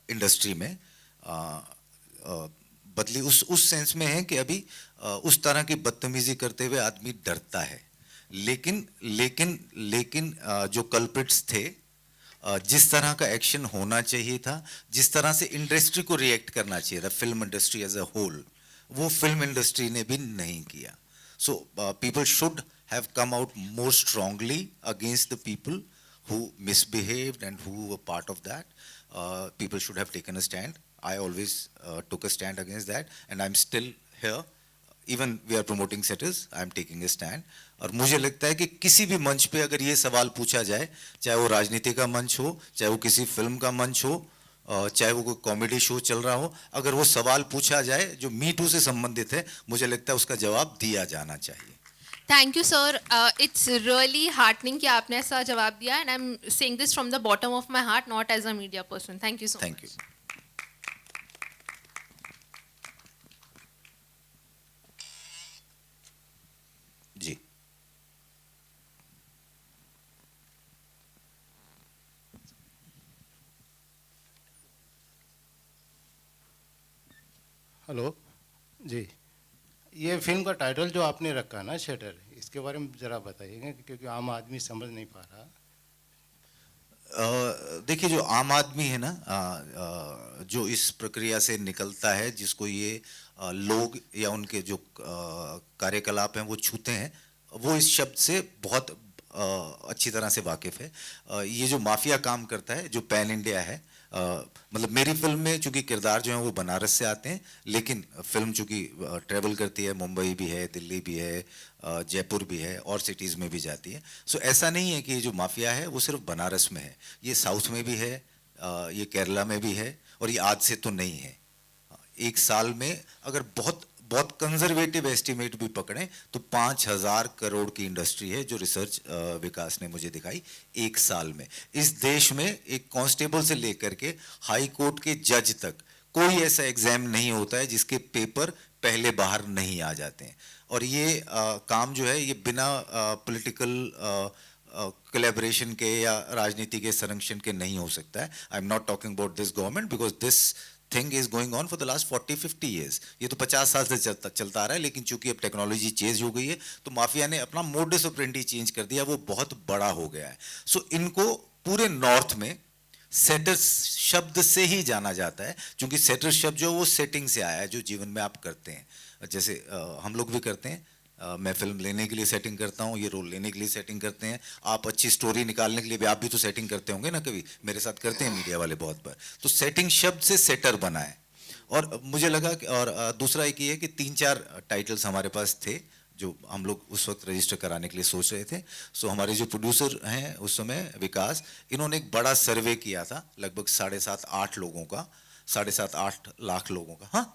industry में, बदली उस सेंस में है कि अभी उस तरह की बदतमीजी करते हुए आदमी डरता है, लेकिन जो कल्प्रिट्स थे, जिस तरह का एक्शन होना चाहिए था, जिस तरह से इंडस्ट्री को रिएक्ट करना चाहिए था, film industry as a whole, वो फिल्म इंडस्ट्री ने भी नहीं किया. So people should have come out more strongly against the people who misbehaved and who were part of that. People should have taken a stand. I always took a stand against that, and I'm still here. Even we are promoting setters, I'm taking a stand. और मुझे लगता है कि किसी भी मंच पे अगर ये सवाल पूछा जाए, चाहे वो राजनीति का मंच हो, चाहे वो किसी फिल्म का मंच हो, चाहे वो कोई कॉमेडी शो चल रहा हो, अगर वो सवाल पूछा जाए जो मी टू से संबंधित है, मुझे लगता है उसका जवाब दिया जाना चाहिए. Thank you, sir. It's really heartening कि आपने ऐसा जवाब दिया, and I'm saying this from the bottom of my heart, not as a media person. Thank you so much. Thank you. जी. हेलो जी, ये फिल्म का टाइटल जो आपने रखा ना, शटर, इसके बारे में ज़रा बताइएगा क्योंकि आम आदमी समझ नहीं पा रहा. देखिए, जो आम आदमी है ना, जो इस प्रक्रिया से निकलता है, जिसको ये लोग या उनके जो कार्यकलाप हैं वो छूते हैं, वो इस शब्द से बहुत अच्छी तरह से वाकिफ़ है. ये जो माफिया काम करता है, जो पैन इंडिया है, मतलब मेरी फिल्म में चूंकि किरदार जो हैं वो बनारस से आते हैं, लेकिन फिल्म चूंकि ट्रैवल करती है, मुंबई भी है, दिल्ली भी है, जयपुर भी है, और सिटीज़ में भी जाती है. सो ऐसा नहीं है कि ये जो माफिया है वो सिर्फ बनारस में है, ये साउथ में भी है, ये केरला में भी है, और ये आज से तो नहीं है. एक साल में अगर बहुत कंजर्वेटिव एस्टिमेट भी पकड़ें तो 5,000 करोड़ की इंडस्ट्री है, जो रिसर्च विकास ने मुझे दिखाई एक साल में. इस देश में एक कांस्टेबल से लेकर के हाई कोर्ट के जज तक कोई ऐसा एग्जाम नहीं होता है जिसके पेपर पहले बाहर नहीं आ जाते हैं. और ये काम जो है, ये बिना पॉलिटिकल कोलैबोरेशन के या राजनीति के संरक्षण के नहीं हो सकता है. I am not talking about this government, because this thing is going on for the last 40-50 years. ये तो 50 साल से चलता आ रहा है, लेकिन चूंकि अब टेक्नोलॉजी चेंज हो गई है तो माफिया ने अपना मोडस ऑपरेंडी चेंज कर दिया, वो बहुत बड़ा हो गया है. सो इनको पूरे नॉर्थ में सेटर्स शब्द से ही जाना जाता है, क्योंकि सेटर शब्द जो वो सेटिंग से आया है, जो जीवन में आप करते हैं. जैसे हम लोग भी करते हैं, मैं फिल्म लेने के लिए सेटिंग करता हूँ, ये रोल लेने के लिए सेटिंग करते हैं, आप अच्छी स्टोरी निकालने के लिए भी आप भी तो सेटिंग करते होंगे ना, कभी मेरे साथ करते हैं मीडिया वाले बहुत बार. तो सेटिंग शब्द से सेटर बना है. और मुझे लगा कि, और दूसरा एक ये है कि 3-4 टाइटल्स हमारे पास थे जो हम लोग उस वक्त रजिस्टर कराने के लिए सोच रहे थे. सो हमारे जो प्रोड्यूसर हैं उस समय, विकास, इन्होंने एक बड़ा सर्वे किया था, लगभग 7.5-8 लोगों का, 7.5-8 लाख लोगों का. हाँ,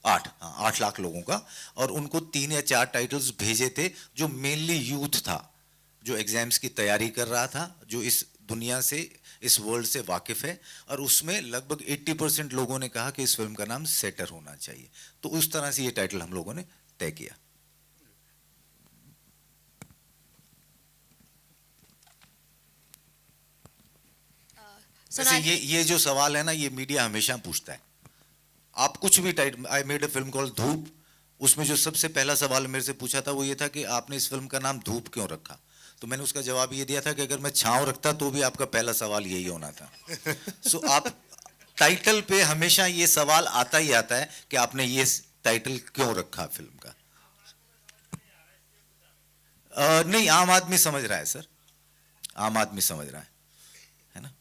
8 लाख लोगों का, और उनको 3 या 4 टाइटल्स भेजे थे जो मेनली यूथ था, जो एग्जाम्स की तैयारी कर रहा था, जो इस दुनिया से, इस वर्ल्ड से वाकिफ है, और उसमें लगभग 80% लोगों ने कहा कि इस फिल्म का नाम सेटर होना चाहिए। तो उस तरह से ये टाइटल हम लोगों ने तय किया। जैसे ये जो सवाल है ना, ये मीडिया हमेशा पूछता है। आप कुछ भी title, I made a film called धूप, उसमें जो सबसे पहला सवाल मेरे से पूछा था वो ये था कि आपने इस फिल्म का नाम धूप क्यों रखा। तो मैंने उसका जवाब ये दिया था कि अगर मैं छांव रखता तो भी आपका पहला सवाल यही होना था। सो आप टाइटल पे हमेशा ये सवाल आता ही आता है कि आपने ये टाइटल क्यों रखा फिल्म का। नहीं, आम आदमी समझ रहा है सर, आम आदमी समझ रहा है ना।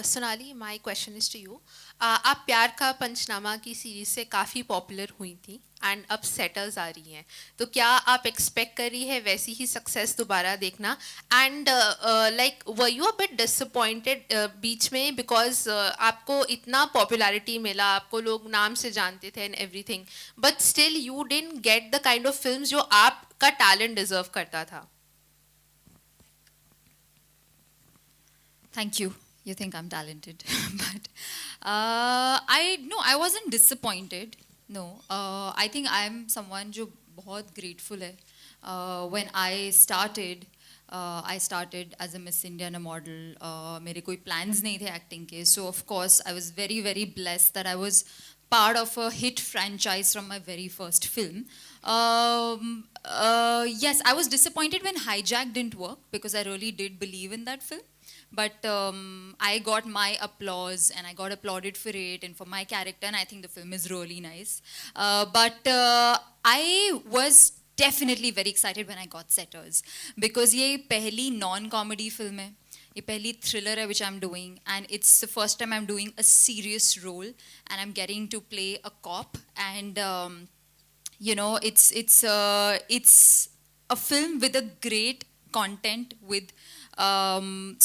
Sonali, my question is to you. आप प्यार का पंचनामा की सीरीज से काफ़ी पॉपुलर हुई थी एंड अब सेटर्स आ रही हैं, तो क्या आप एक्सपेक्ट कर रही है वैसी ही सक्सेस दोबारा देखना? And like were you a bit disappointed बीच में, बिकॉज आपको इतना पॉपुलैरिटी मिला, आपको लोग नाम से जानते थे and everything, but still you didn't get the kind of films जो आपका टैलेंट डिजर्व करता था? Thank you. You think I'm talented, but I wasn't disappointed. No, I think I'm someone जो बहुत grateful है. When I started as a Miss India and a model. मेरे कोई plans नहीं थे acting के, so of course I was very very blessed that I was part of a hit franchise from my very first film. Yes, I was disappointed when Hijack didn't work because I really did believe in that film. But I got my applause and I got applauded for it and for my character, and I think the film is really nice. But I was definitely very excited when I got Setters because ये पहली non-comedy film है, ये पहली thriller है which I'm doing, and it's the first time I'm doing a serious role and I'm getting to play a cop, and you know, it's a film with a great content with.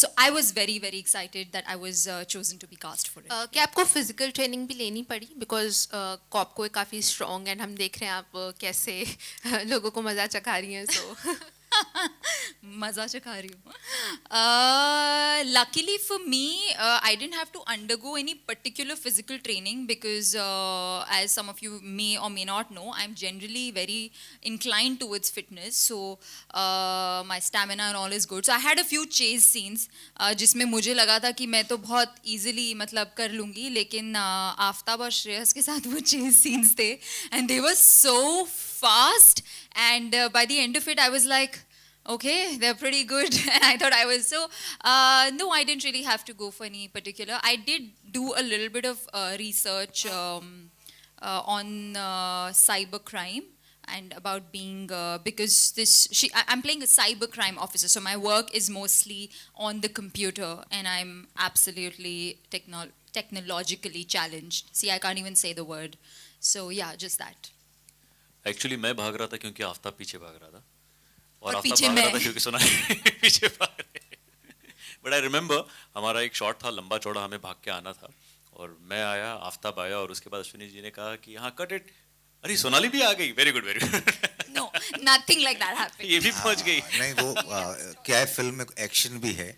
So I was very very excited that I was chosen to be cast for it. क्या आपको physical training भी लेनी पड़ी? Because corp को काफ़ी strong and हम देख रहे हैं आप कैसे लोगों को मज़ा चखा रही हैं, सो मज़ा चखा रही हूँ. Luckily for me, I didn't have to undergo any particular physical training because as some of you may or may not know, I'm generally very inclined towards fitness. So my stamina and all is good. So I had a few chase scenes जिसमें मुझे लगा था कि मैं तो बहुत easily मतलब कर लूँगी, लेकिन आफ्ताब और श्रेयस के साथ वो chase scenes थे and they were so fast, and by the end of it I was like, okay, they're pretty good. And I thought I was so, no, I didn't really have to go for any particular. I did do a little bit of research on cybercrime and about being, because I'm playing a cybercrime officer, so my work is mostly on the computer and I'm absolutely technologically challenged. See, I can't even say the word. So yeah, just that. Actually मैं भाग रहा था क्योंकि आफ्ताब पीछे भाग रहा था और पीछे आफ्ताब भाग रहा था मैं क्योंकि सोनाली पीछे भाग रहे. बट आई रिमेंबर हमारा एक शॉट था लंबा चौड़ा, हमें भाग के आना था और मैं आया, आफ्ताब आया और उसके बाद अश्विनी जी ने कहा कि हाँ कट इट, अरे सोनाली भी आ गई, very good very good. No, nothing like that happened. ये भी पहुंच गई. नहीं, वो क्या है, फिल्म में एक्शन भी है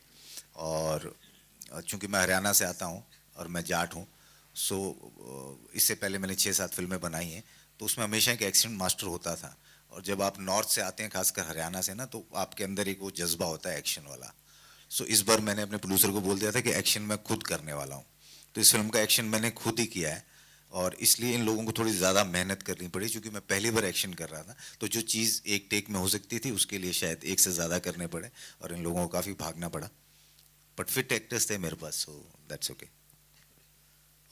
और चूंकि मैं हरियाणा से आता हूँ और मैं जाट हूँ, सो इससे पहले मैंने 6-7 फिल्में बनाई हैं, तो उसमें हमेशा एक एक्शन मास्टर होता था. और जब आप नॉर्थ से आते हैं, खासकर हरियाणा से ना, तो आपके अंदर एक वो जज्बा होता है एक्शन वाला. सो इस बार मैंने अपने प्रोड्यूसर को बोल दिया था कि एक्शन मैं खुद करने वाला हूँ, तो इस फिल्म का एक्शन मैंने खुद ही किया है और इसलिए इन लोगों को थोड़ी ज़्यादा मेहनत करनी पड़ी क्योंकि मैं पहली बार एक्शन कर रहा था. तो जो चीज़ एक टेक में हो सकती थी उसके लिए शायद एक से ज़्यादा करने पड़े और इन लोगों को काफ़ी भागना पड़ा. बट फिट एक्टर्स थे मेरे पास, so that's okay.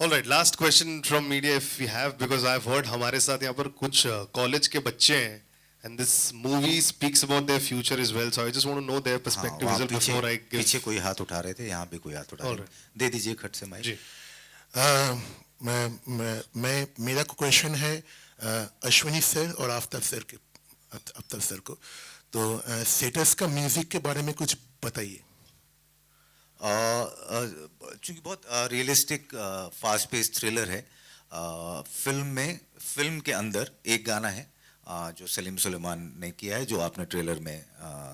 All right, last question from media if we have, because I've heard हमारे साथ यहाँ पर कुछ कॉलेज के बच्चे हैं and this movie speaks about their future as well, so I just want to know their perspective as well before I give. पीछे कोई हाथ उठा रहे थे, यहाँ पे कोई हाथ उठा रहे थे. दे दीजिए खट से माइक. मैं मेरा क्वेश्चन है अश्विनी सर और आफ्ताब सर को, तो सेटर्स का म्यूजिक के बारे में कुछ बताइए. चूँकि बहुत रियलिस्टिक फास्ट पेस थ्रिलर है, फिल्म के अंदर एक गाना है जो सलीम सुलेमान ने किया है, जो आपने ट्रेलर में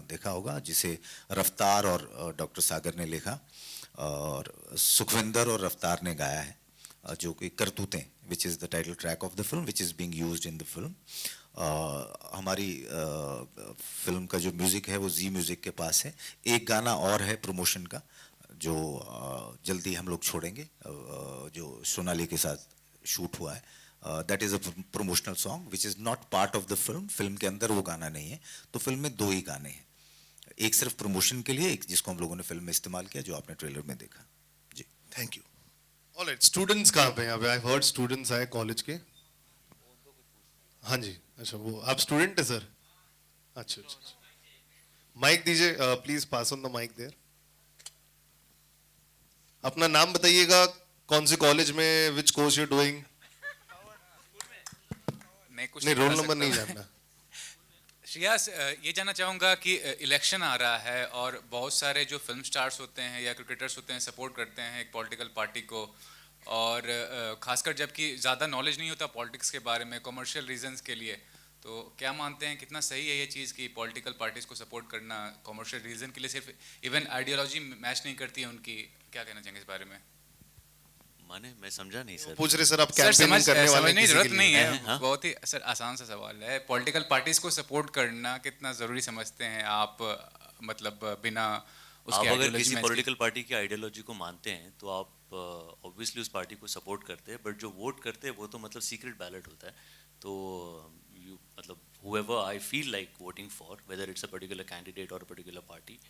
देखा होगा, जिसे रफ्तार और डॉक्टर सागर ने लिखा और सुखविंदर और रफ्तार ने गाया है, जो कि करतूतें, which is the title track of the film, which is being used in the film. हमारी फिल्म का जो म्यूज़िक है वो जी म्यूज़िक के पास है। एक गाना और है प्रमोशन का जो जल्दी हम लोग छोड़ेंगे, जो सोनाली के साथ शूट हुआ है। That is a promotional song which is not part of the film. Film के अंदर वो गाना नहीं है, तो फिल्म में 2 ही गाने हैं, एक सिर्फ प्रमोशन के लिए, एक जिसको हम लोगों ने फिल्म में इस्तेमाल किया, जो आपने ट्रेलर में देखा। जी, थैंक यू। ऑलराइट, स्टूडेंट्स कहाँ पे हैं यहाँ पे? आई हर्ड स्टूडेंट्स आए कॉलेज के। हाँ जी, अच्छा, वो आप स्टूडेंट है सर? अच्छा अच्छा, माइक दीजिए please, pass on the mike there. अपना नाम बताइएगा, कौन से कॉलेज में, विच कोर्स यू डूइंग? नहीं, रोल नंबर नहीं जानना। श्रेयस, ये जानना चाहूँगा कि इलेक्शन आ रहा है और बहुत सारे जो फिल्म स्टार्स होते हैं या क्रिकेटर्स होते हैं सपोर्ट करते हैं एक पॉलिटिकल पार्टी को, और खासकर जबकि ज़्यादा नॉलेज नहीं होता पॉलिटिक्स के बारे में, कमर्शियल रीजंस के लिए, तो क्या मानते हैं कितना सही है ये चीज़ कि पॉलिटिकल पार्टीज़ को सपोर्ट करना कमर्शियल रीजन के लिए? सिर्फ इवन आइडियोलॉजी मैच नहीं करती है उनकी, क्या कहना चाहेंगे इस बारे में? माने मैं समझा नहीं सर। पूछ रहे सर आप कैंपेनिंग करने वाले समझने की किसी जरूरत के लिए? नहीं है, बहुत ही सर आसान सा सवाल है। पॉलिटिकल पार्टीज़ को सपोर्ट करना कितना ज़रूरी समझते हैं आप, मतलब बिना उसके आप अगर किसी आइडियोलॉजी पॉलिटिकल पार्टी की आइडियोलॉजी को मानते हैं तो आप ऑब्वियसली उस पार्टी को सपोर्ट करते हैं, बट जो वोट करते हैं वो तो मतलब सीक्रेट बैलेट होता है, तो यू मतलब whoever I feel like voting for, whether it's a particular candidate or a particular party,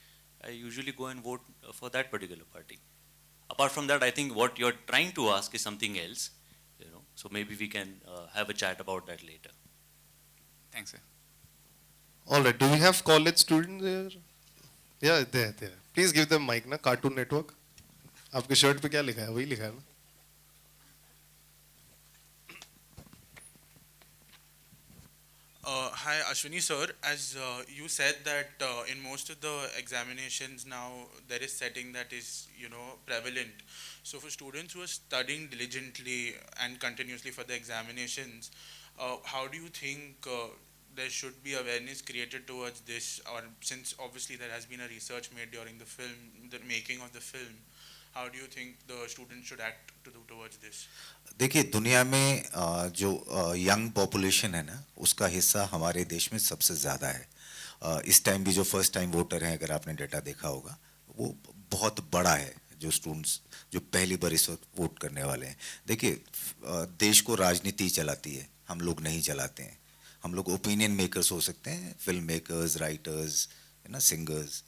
I usually go and vote for that particular party. Apart from that, I think what you're trying to ask is something else, you know, so maybe we can have a chat about that later. Thanks sir. All right, do we have college students here? Yeah, there. Please give them mic ना, Cartoon Network. आपके shirt पे क्या लिखा है? वही लिखा है ना? Hi Ashwini sir, as you said that in most of the examinations now there is setting that is prevalent. So for students who are studying diligently and continuously for the examinations, how do you think there should be awareness created towards this? Or since obviously there has been a research made during the film, the making of the film, how do you think the students should act towards this? देखिए, दुनिया में जो young population है ना, उसका हिस्सा हमारे देश में सबसे ज़्यादा है। इस टाइम भी जो फर्स्ट टाइम वोटर हैं, अगर आपने डेटा देखा होगा, वो बहुत बड़ा है, जो स्टूडेंट्स जो पहली बार इस वक्त वोट करने वाले हैं। देखिए, देश को राजनीति चलाती है, हम लोग नहीं चलाते हैं। हम लोग ओपिनियन मेकर्स हो सकते हैं, फिल्म मेकर्स, राइटर्स, है ना, सिंगर्स,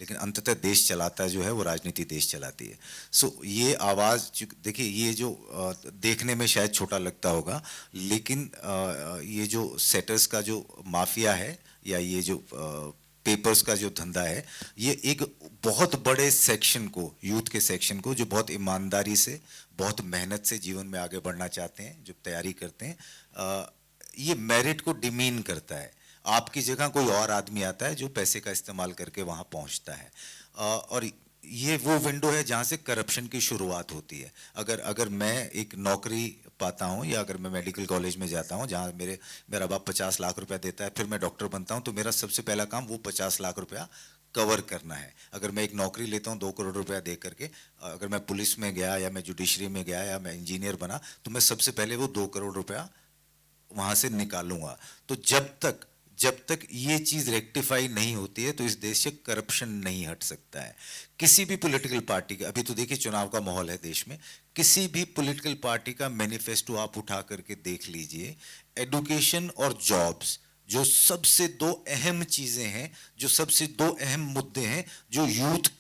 लेकिन अंततः देश चलाता जो है वो राजनीति देश चलाती है। सो ये आवाज़, देखिए, ये जो देखने में शायद छोटा लगता होगा, लेकिन ये जो सेटर्स का जो माफिया है या ये जो पेपर्स का जो धंधा है, ये एक बहुत बड़े सेक्शन को, यूथ के सेक्शन को, जो बहुत ईमानदारी से, बहुत मेहनत से जीवन में आगे बढ़ना चाहते हैं, जो तैयारी करते हैं, ये मेरिट को डिमीन करता है। आपकी जगह कोई और आदमी आता है जो पैसे का इस्तेमाल करके वहाँ पहुँचता है, और ये वो विंडो है जहाँ से करप्शन की शुरुआत होती है। अगर मैं एक नौकरी पाता हूँ, या अगर मैं मेडिकल कॉलेज में जाता हूँ जहाँ मेरा बाप 50 लाख रुपया देता है, फिर मैं डॉक्टर बनता हूँ, तो मेरा सबसे पहला काम वो 50 लाख रुपया कवर करना है। अगर मैं एक नौकरी लेता हूँ 2 करोड़ रुपया दे करके, अगर मैं पुलिस में गया या मैं जुडिशरी में गया या मैं इंजीनियर बना, तो मैं सबसे पहले वो 2 करोड़ रुपया वहाँ से निकालूंगा। तो जब तक ये चीज़ रेक्टिफाई नहीं होती है, तो इस देश से करप्शन नहीं हट सकता है। किसी भी पॉलिटिकल पार्टी का, अभी तो देखिए चुनाव का माहौल है देश में, किसी भी पॉलिटिकल पार्टी का मैनिफेस्टो आप उठा करके देख लीजिए, एजुकेशन और जॉब्स जो सबसे 2 अहम चीज़ें हैं, जो सबसे 2 अहम मुद्दे हैं जो यूथ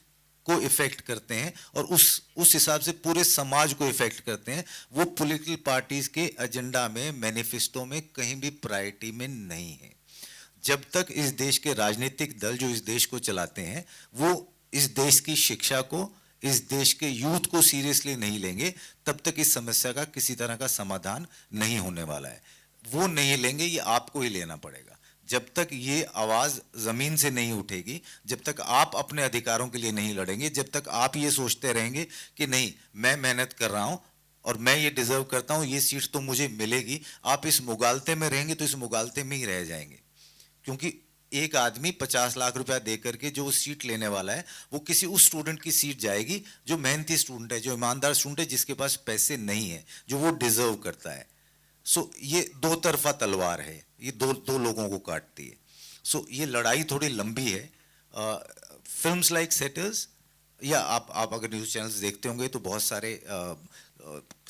को इफेक्ट करते हैं और उस हिसाब से पूरे समाज को इफेक्ट करते हैं, वो पॉलिटिकल पार्टीज के एजेंडा में, मैनिफेस्टो में कहीं भी प्रायोरिटी में नहीं है। जब तक इस देश के राजनीतिक दल जो इस देश को चलाते हैं, वो इस देश की शिक्षा को, इस देश के यूथ को सीरियसली नहीं लेंगे, तब तक इस समस्या का किसी तरह का समाधान नहीं होने वाला है। वो नहीं लेंगे, ये आपको ही लेना पड़ेगा। जब तक ये आवाज़ ज़मीन से नहीं उठेगी, जब तक आप अपने अधिकारों के लिए नहीं लड़ेंगे, जब तक आप ये सोचते रहेंगे कि नहीं मैं मेहनत कर रहा हूँ, और मैं ये डिजर्व करता हूँ, ये सीट तो मुझे मिलेगी। आप इस मुगालते में रहेंगे तो इस मुगालते में ही रह जाएंगे, क्योंकि एक आदमी 50 लाख रुपया दे करके जो सीट लेने वाला है वो किसी उस स्टूडेंट की सीट जाएगी जो मेहनती स्टूडेंट है, जो ईमानदार स्टूडेंट है, जिसके पास पैसे नहीं है, जो वो डिजर्व करता है। सो ये दो तरफा तलवार है, ये दो लोगों को काटती है। सो ये लड़ाई थोड़ी लंबी है। फिल्म्स लाइक सेटर्स, या आप अगर न्यूज़ चैनल्स देखते होंगे तो बहुत सारे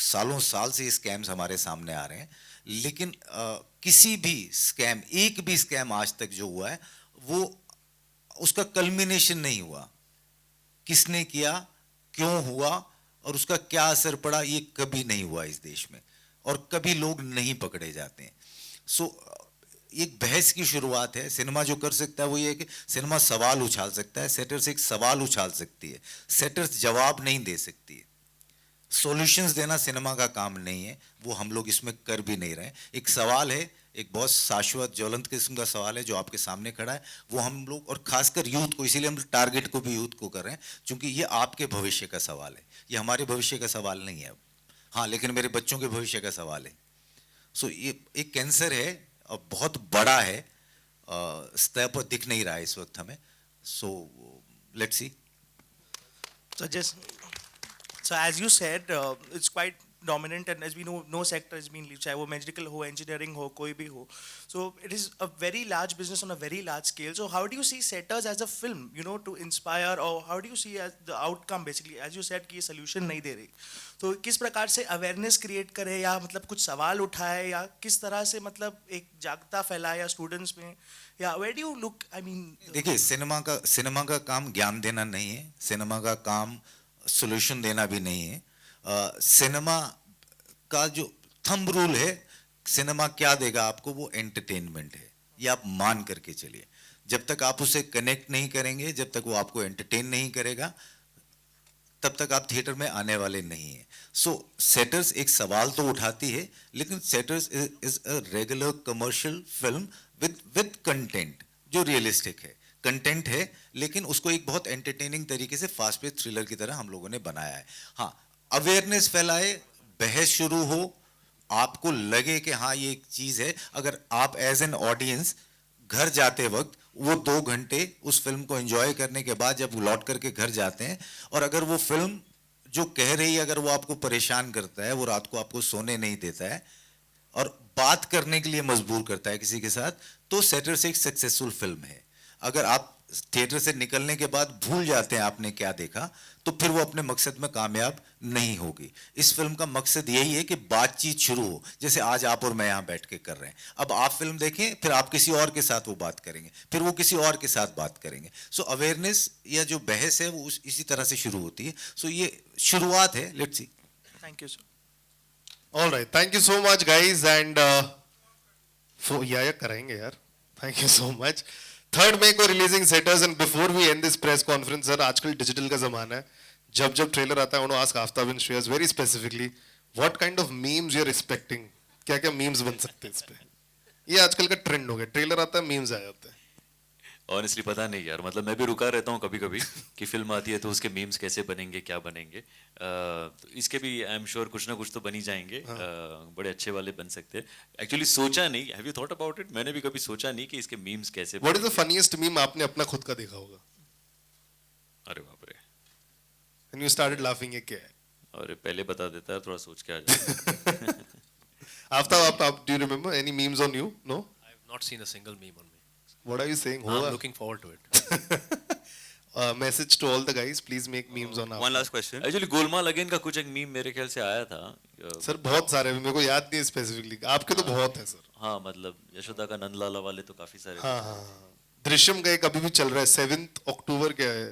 सालों साल से स्कैम्स हमारे सामने आ रहे हैं, लेकिन किसी भी स्कैम, एक भी स्कैम आज तक जो हुआ है वो उसका कल्मिनेशन नहीं हुआ। किसने किया, क्यों हुआ और उसका क्या असर पड़ा, ये कभी नहीं हुआ इस देश में, और कभी लोग नहीं पकड़े जाते हैं। सो एक बहस की शुरुआत है। सिनेमा जो कर सकता है वो ये है कि सिनेमा सवाल उछाल सकता है, सेटर्स एक सवाल उछाल सकती है, सेटर्स जवाब नहीं दे सकती है। सॉल्यूशंस देना सिनेमा का काम नहीं है, वो हम लोग इसमें कर भी नहीं रहे। एक सवाल है, एक बहुत शाश्वत ज्वलंत किस्म का सवाल है जो आपके सामने खड़ा है, वो हम लोग, और खासकर यूथ को, इसीलिए हम टारगेट को भी यूथ को कर रहे हैं, क्योंकि ये आपके भविष्य का सवाल है, ये हमारे भविष्य का सवाल नहीं है। हाँ, लेकिन मेरे बच्चों के भविष्य का सवाल है। सो ये एक कैंसर है और बहुत बड़ा है, सतह पर दिख नहीं रहा है इस वक्त हमें। So let's see. So as you said, it's quite dominant, and as we know, no sector has been, चाहे वो medical हो, engineering हो, कोई भी हो. So it is a very large business on a very large scale. So how do you see setters as a film, you know, to inspire, or how do you see as the outcome basically? As you said कि ये solution नहीं दे रही, तो किस प्रकार से awareness create करे, या मतलब कुछ सवाल उठाए, या किस तरह से मतलब एक जागरूकता फैलाए या students में, या where do you look? I mean, देखिए, सिनेमा का काम ज्ञान देना नहीं है, सिनेमा का काम सोल्यूशन देना भी नहीं है। सिनेमा का जो थंब रूल है, सिनेमा क्या देगा आपको, वो एंटरटेनमेंट है, ये आप मान करके चलिए। जब तक आप उसे कनेक्ट नहीं करेंगे, जब तक वो आपको एंटरटेन नहीं करेगा, तब तक आप थिएटर में आने वाले नहीं हैं। सो सेटर्स एक सवाल तो उठाती है, लेकिन Setters is a regular commercial film with content जो रियलिस्टिक है। कंटेंट है, लेकिन उसको एक बहुत एंटरटेनिंग तरीके से फास्ट पेस थ्रिलर की तरह हम लोगों ने बनाया है। हाँ, अवेयरनेस फैलाए, बहस शुरू हो, आपको लगे कि हाँ ये एक चीज़ है। अगर आप एज एन ऑडियंस घर जाते वक्त वो 2 घंटे उस फिल्म को एंजॉय करने के बाद जब लौट करके घर जाते हैं, और अगर वो फिल्म जो कह रही है, अगर वो आपको परेशान करता है, वो रात को आपको सोने नहीं देता है और बात करने के लिए मजबूर करता है किसी के साथ, तो सेटर्स एक सक्सेसफुल फिल्म है। अगर आप थिएटर से निकलने के बाद भूल जाते हैं आपने क्या देखा, तो फिर वो अपने मकसद में कामयाब नहीं होगी। इस फिल्म का मकसद यही है कि बातचीत शुरू हो, जैसे आज आप और मैं यहाँ बैठ के कर रहे हैं। अब आप फिल्म देखें, फिर आप किसी और के साथ वो बात करेंगे, फिर वो किसी और के साथ बात करेंगे। सो अवेयरनेस या जो बहस है वो इसी तरह से शुरू होती है। सो ये शुरुआत है, let's see. Thank you, sir. All right, thank you so much, guys, and yeah, कराएंगे यार. Thank you so much. 3rd May को releasing setters, and before we end this press conference, sir, आजकल डिजिटल का जमाना है. जब trailer आता है, I want to ask Aftab and Shreyas very specifically, what kind of memes you're expecting? क्या memes बन सकते हैं इस पे? ये आजकल का ट्रेंड हो गया, ट्रेलर आता है, मीम्स आ जाते हैं. ऑनेस्टली पता नहीं यार, मतलब मैं भी रुका रहता हूँ कभी कभी कि फिल्म आती है तो उसके मीम्स कैसे बनेंगे, क्या बनेंगे. तो इसके भी आई एम श्योर कुछ ना कुछ तो बन ही जाएंगे. बड़े अच्छे वाले बन सकते हैं. एक्चुअली सोचा नहीं, have you thought about it? मैंने भी कभी सोचा नहीं कि इसके मीम्स कैसे. What is the funniest meme आपने अपना खुद का देखा होगा? अरे बाप रे, एंड यू स्टार्टेड लाफिंग. ये क्या है? अरे पहले बता देता है, थोड़ा सोच के आ जाता. आफ्ताब, आप do you remember any memes on you? No, I have not seen a single meme on me. What are you saying? I'm looking forward to it. Message to all the guys, please make memes on. One last question. Actually, Golmaal again का कुछ एक meme मेरे ख्याल से आया था. Sir बहुत सारे, मेरे को याद नहीं स्पेसिफिकली. आपके तो बहुत है सर. हाँ, मतलब यशोदा का नंदलाला वाले तो काफी सारे. हाँ. दृश्यम का एक अभी भी चल रहा है. 7th अक्टूबर क्या है?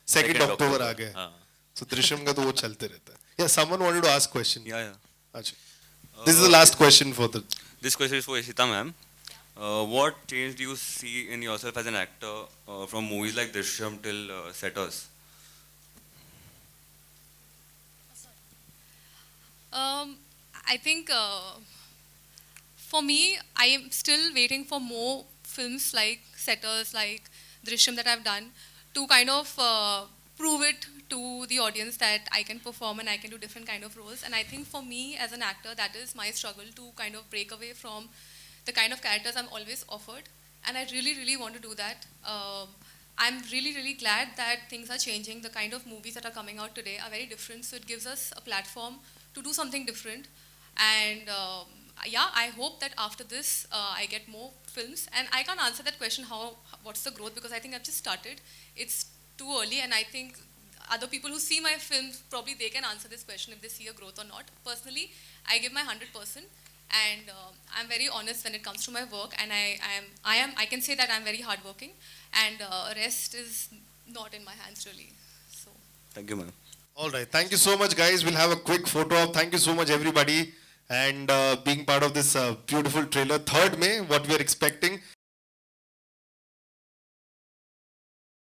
2nd अक्टूबर आ गया. So दृश्यम का तो वो चलते रहता है. Yeah, someone wanted to ask question. Yeah. अच्छा. This is the last question for the. This question is for Ishita ma'am. What change do you see in yourself as an actor from movies like Drishyam till Setters? I think for me, I am still waiting for more films like Setters, like Drishyam that I've done, to kind of prove it to the audience that I can perform and I can do different kind of roles. And I think for me as an actor, that is my struggle to kind of break away from the kind of characters I'm always offered. And I really, really want to do that. I'm really, really glad that things are changing. The kind of movies that are coming out today are very different. So it gives us a platform to do something different. And yeah, I hope that after this, I get more films. And I can't answer that question, what's the growth, because I think I've just started. It's too early, and I think other people who see my films, probably they can answer this question if they see a growth or not. Personally, I give my 100%, and I'm very honest when it comes to my work, and I can say that I'm very hardworking, and rest is not in my hands really. So. Thank you, ma'am. All right. Thank you so much, guys. We'll have a quick photo op. Thank you so much, everybody, and being part of this beautiful trailer. 3rd May, what we are expecting.